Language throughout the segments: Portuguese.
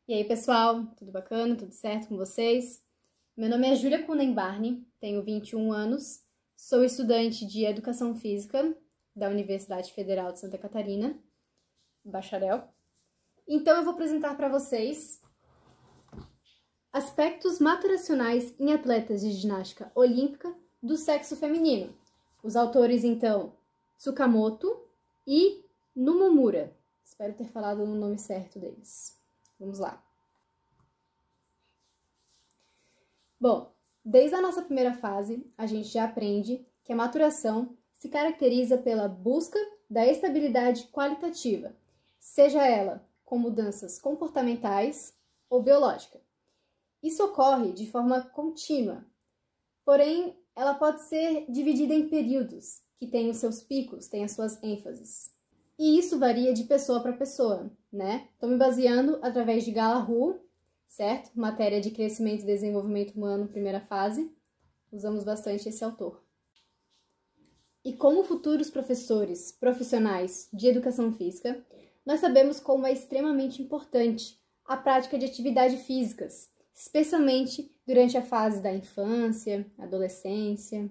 E aí, pessoal, tudo bacana? Tudo certo com vocês? Meu nome é Júlia Kunden Barney, tenho 21 anos, sou estudante de Educação Física da Universidade Federal de Santa Catarina, bacharel. Então, eu vou apresentar para vocês aspectos maturacionais em atletas de ginástica olímpica do sexo feminino. Os autores, então, Tsukamoto e Numomura. Espero ter falado o nome certo deles. Vamos lá. Bom, desde a nossa primeira fase, a gente já aprende que a maturação se caracteriza pela busca da estabilidade qualitativa, seja ela com mudanças comportamentais ou biológica. Isso ocorre de forma contínua, porém, ela pode ser dividida em períodos, que têm os seus picos, têm as suas ênfases. E isso varia de pessoa para pessoa, né? Estou me baseando através de Gallagher, certo? Matéria de crescimento e desenvolvimento humano, primeira fase. Usamos bastante esse autor. E como futuros professores profissionais de educação física, nós sabemos como é extremamente importante a prática de atividades físicas, especialmente durante a fase da infância, adolescência,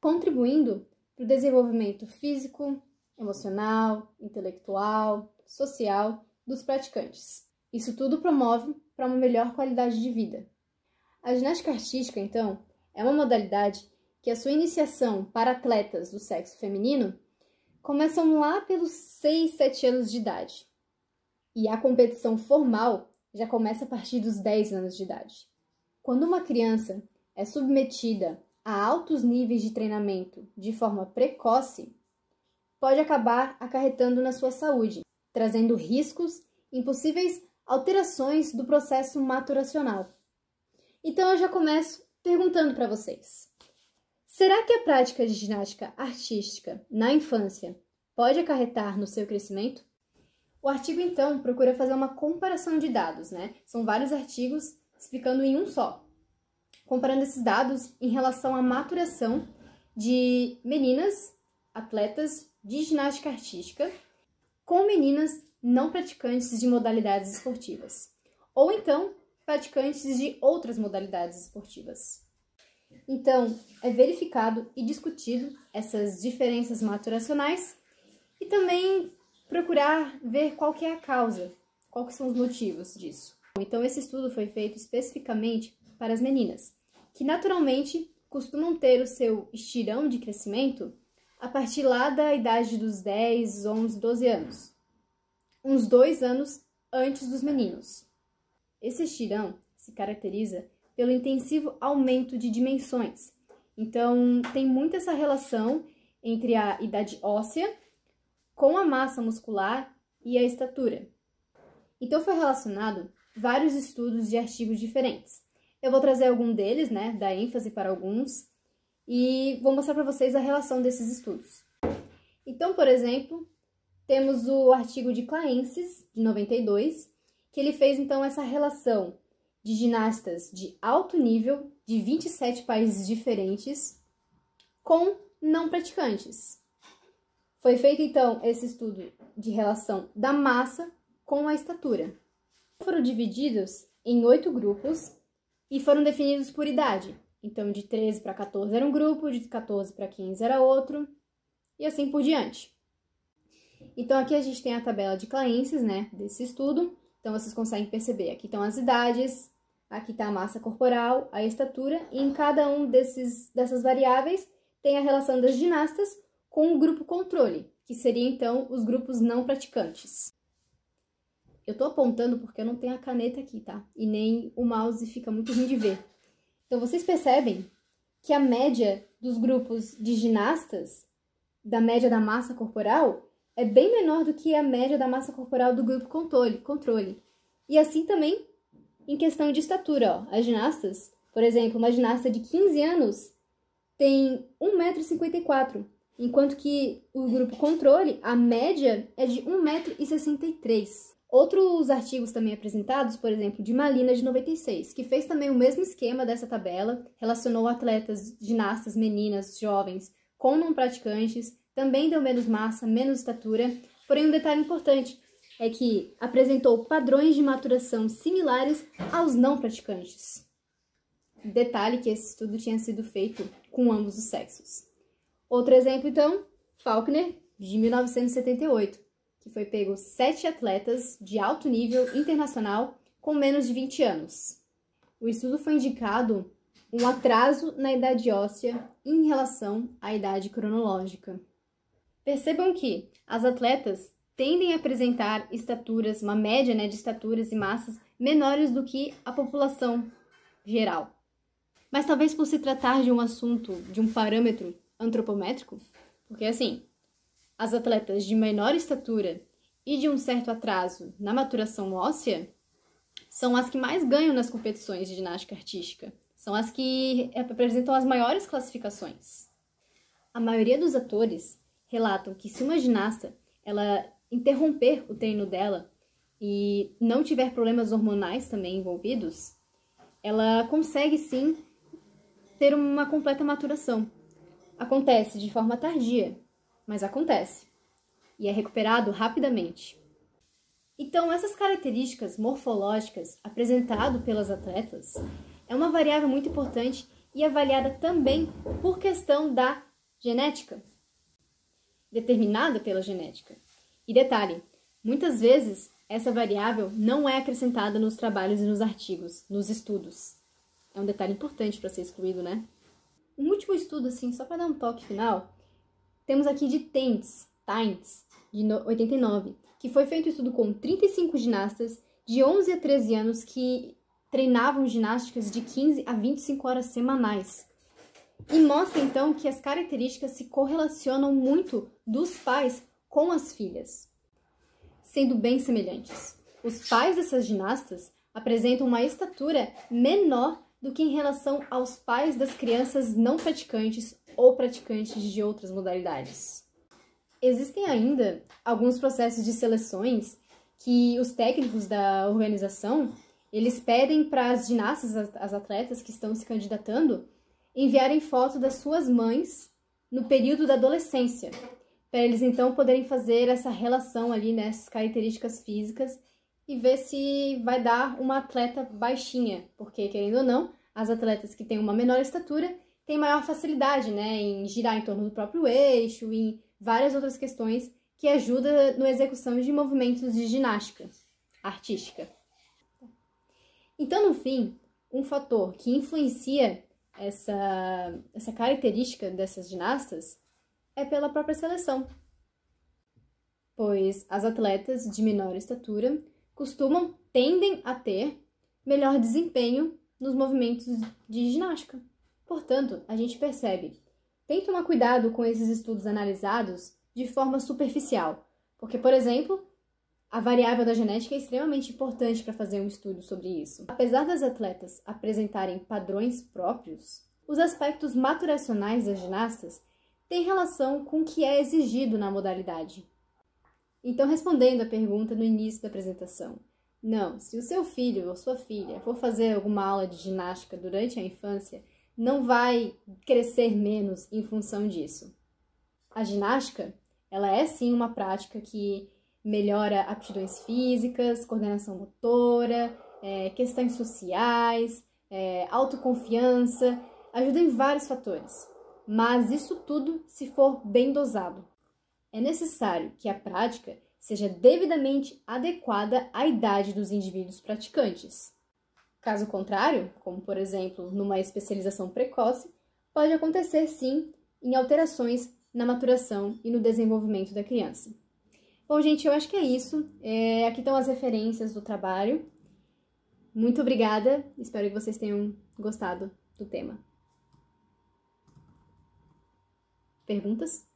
contribuindo para o desenvolvimento físico, emocional, intelectual, social dos praticantes. Isso tudo promove para uma melhor qualidade de vida. A ginástica artística, então, é uma modalidade que a sua iniciação para atletas do sexo feminino começam lá pelos 6, 7 anos de idade. E a competição formal já começa a partir dos 10 anos de idade. Quando uma criança é submetida a altos níveis de treinamento de forma precoce, pode acabar acarretando na sua saúde, trazendo riscos e possíveis alterações do processo maturacional. Então eu já começo perguntando para vocês: será que a prática de ginástica artística na infância pode acarretar no seu crescimento? O artigo, então, procura fazer uma comparação de dados, né? São vários artigos explicando em um só, comparando esses dados em relação à maturação de meninas, atletas de ginástica artística, com meninas não praticantes de modalidades esportivas, ou então praticantes de outras modalidades esportivas. Então, é verificado e discutido essas diferenças maturacionais e também procurar ver qual que é a causa, quais são os motivos disso. Então, esse estudo foi feito especificamente para as meninas, que naturalmente costumam ter o seu estirão de crescimento a partir lá da idade dos 10, 11, 12 anos, uns 2 anos antes dos meninos. Esse estirão se caracteriza pelo intensivo aumento de dimensões. Então, tem muito essa relação entre a idade óssea com a massa muscular e a estatura. Então, foi relacionado vários estudos de artigos diferentes. Eu vou trazer algum deles, né, dar ênfase para alguns, e vou mostrar para vocês a relação desses estudos. Então, por exemplo, temos o artigo de Claensis, de 92, que ele fez, então, essa relação de ginastas de alto nível, de 27 países diferentes, com não praticantes. Foi feito, então, esse estudo de relação da massa com a estatura. Foram divididos em 8 grupos e foram definidos por idade. Então, de 13 para 14 era um grupo, de 14 para 15 era outro, e assim por diante. Então, aqui a gente tem a tabela de Claensis, né, desse estudo. Então, vocês conseguem perceber, aqui estão as idades, aqui está a massa corporal, a estatura, e em cada um dessas variáveis tem a relação das ginastas com o grupo controle, que seria, então, os grupos não praticantes. Eu estou apontando porque eu não tenho a caneta aqui, tá? E nem o mouse, fica muito ruim de ver. Então, vocês percebem que a média dos grupos de ginastas, da média da massa corporal, é bem menor do que a média da massa corporal do grupo controle. E assim também em questão de estatura, ó. As ginastas, por exemplo, uma ginasta de 15 anos tem 1,54 m, enquanto que o grupo controle, a média é de 1,63 m. Outros artigos também apresentados, por exemplo, de Malina, de 96, que fez também o mesmo esquema dessa tabela, relacionou atletas, ginastas, meninas, jovens, com não praticantes, também deu menos massa, menos estatura, porém um detalhe importante, é que apresentou padrões de maturação similares aos não praticantes. Detalhe que esse estudo tinha sido feito com ambos os sexos. Outro exemplo, então, Faulkner, de 1978, que foi pego 7 atletas de alto nível internacional com menos de 20 anos. O estudo foi indicado um atraso na idade óssea em relação à idade cronológica. Percebam que as atletas tendem a apresentar estaturas, uma média, de estaturas e massas menores do que a população geral. Mas talvez por se tratar de um assunto, de um parâmetro antropométrico, porque assim, as atletas de menor estatura e de um certo atraso na maturação óssea são as que mais ganham nas competições de ginástica artística, são as que apresentam as maiores classificações. A maioria dos atores relatam que se uma ginasta ela interromper o treino dela e não tiver problemas hormonais também envolvidos, ela consegue sim ter uma completa maturação. Acontece de forma tardia, mas acontece. E é recuperado rapidamente. Então, essas características morfológicas apresentadas pelas atletas é uma variável muito importante e avaliada também por questão da genética, determinada pela genética. E detalhe, muitas vezes essa variável não é acrescentada nos trabalhos e nos artigos, nos estudos. É um detalhe importante para ser excluído, né? Um último estudo, assim, só para dar um toque final, temos aqui de Taints, de 89, que foi feito um estudo com 35 ginastas de 11 a 13 anos que treinavam ginásticas de 15 a 25 horas semanais. E mostra, então, que as características se correlacionam muito dos pais com as filhas, sendo bem semelhantes. Os pais dessas ginastas apresentam uma estatura menor do que em relação aos pais das crianças não praticantes ou praticantes de outras modalidades. Existem ainda alguns processos de seleções que os técnicos da organização, eles pedem para as ginastas, as atletas que estão se candidatando, enviarem foto das suas mães no período da adolescência, para eles então poderem fazer essa relação ali, nessas características físicas e ver se vai dar uma atleta baixinha, porque, querendo ou não, as atletas que têm uma menor estatura têm maior facilidade, em girar em torno do próprio eixo, em várias outras questões que ajudam na execução de movimentos de ginástica artística. Então, no fim, um fator que influencia essa característica dessas ginastas é pela própria seleção, pois as atletas de menor estatura tendem a ter melhor desempenho nos movimentos de ginástica. Portanto, a gente percebe, tem que tomar cuidado com esses estudos analisados de forma superficial, porque, por exemplo, a variável da genética é extremamente importante para fazer um estudo sobre isso. Apesar das atletas apresentarem padrões próprios, os aspectos maturacionais das ginastas têm relação com o que é exigido na modalidade. Então, respondendo à pergunta no início da apresentação, não, se o seu filho ou sua filha for fazer alguma aula de ginástica durante a infância, não vai crescer menos em função disso. A ginástica, ela é sim uma prática que melhora aptidões físicas, coordenação motora, questões sociais, autoconfiança, ajuda em vários fatores. Mas isso tudo se for bem dosado. É necessário que a prática seja devidamente adequada à idade dos indivíduos praticantes. Caso contrário, como por exemplo numa especialização precoce, pode acontecer sim em alterações na maturação e no desenvolvimento da criança. Bom, gente, eu acho que é isso. Aqui estão as referências do trabalho. Muito obrigada, espero que vocês tenham gostado do tema. Perguntas?